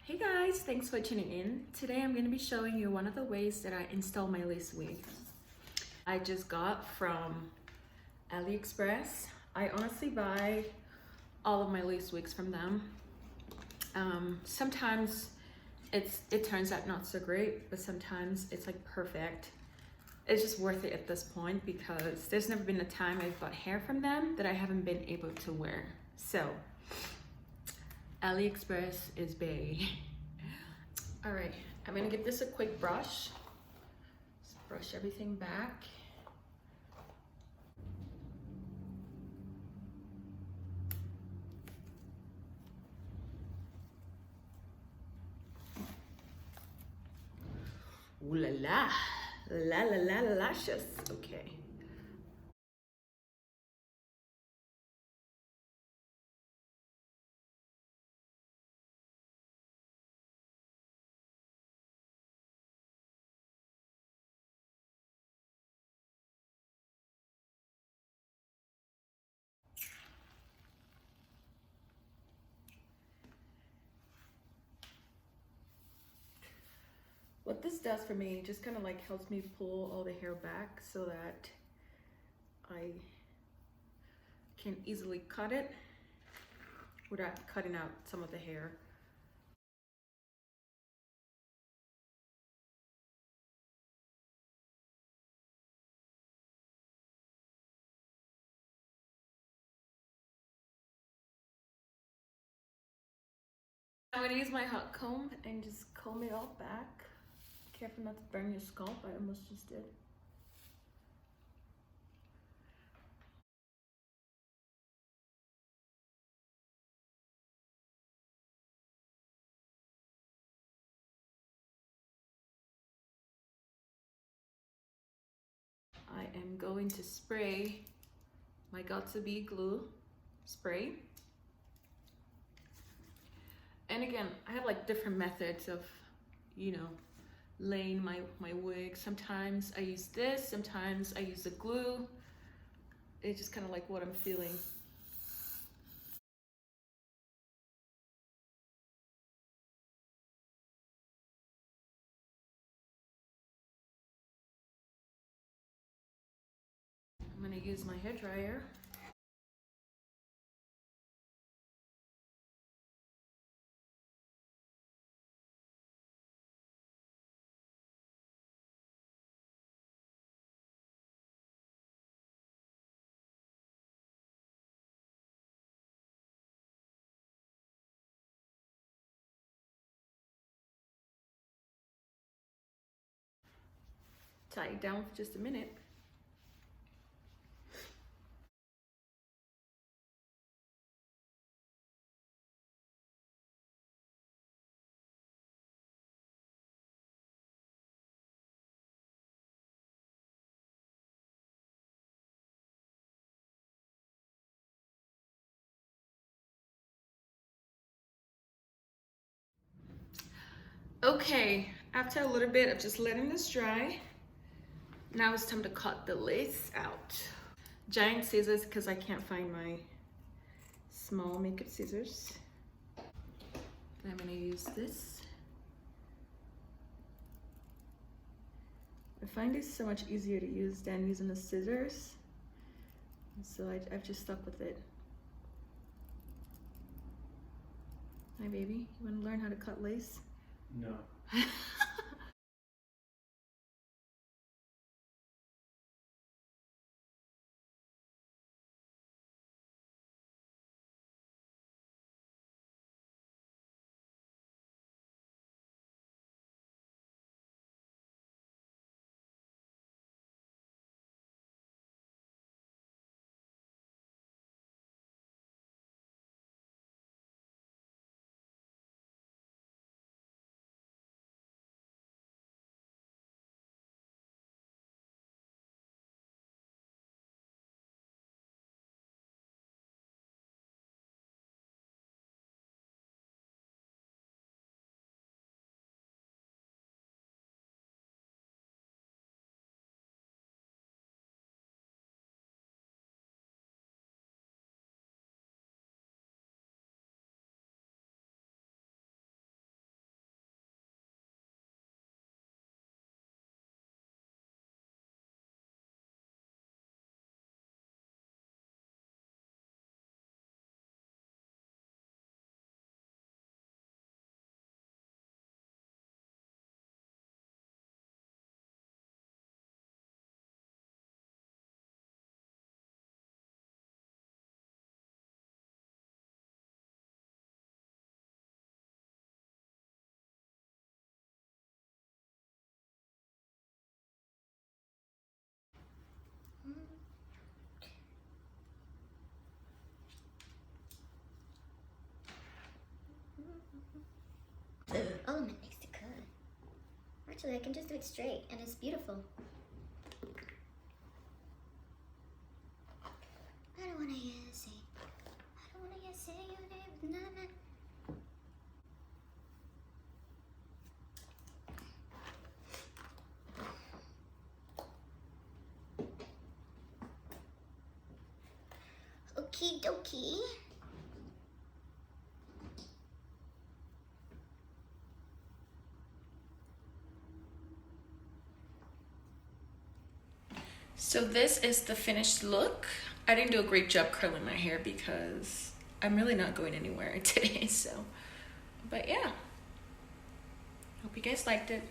Hey guys, thanks for tuning in. Today I'm going to be showing you one of the ways that I install my Lacewig. I just got from AliExpress. I honestly buy all of my Lacewigs from them. Sometimes it turns out not so great, but sometimes it's like perfect. It's just worth it at this point because there's never been a time I've bought hair from them that I haven't been able to wear. So AliExpress is bae. All right, I'm gonna give this a quick brush. Just brush everything back. Ooh la la, la la la lashes. Okay. What this does for me, just kind of like helps me pull all the hair back so that I can easily cut it without cutting out some of the hair. I'm gonna use my hot comb and just comb it all back. Careful not to burn your scalp, I almost just did. I am going to spray my Got2b glue spray. And again, I have like different methods of, laying my wig. Sometimes I use this, sometimes I use the glue. It's just kind of like what I'm feeling. I'm gonna use my hair dryer. Tie it down for just a minute. Okay, after a little bit of just letting this dry, now it's time to cut the lace out. Giant scissors because I can't find my small makeup scissors. I'm gonna use this. I find this so much easier to use than using the scissors. So I've just stuck with it. Hi baby, you wanna learn how to cut lace? No. element makes it good. Actually, I can just do it straight, and it's beautiful. I don't wanna hear you say. I don't wanna hear you say your name. Nah, nah. Okie dokie. So this is the finished look. I didn't do a great job curling my hair because I'm really not going anywhere today, so. But yeah. Hope you guys liked it.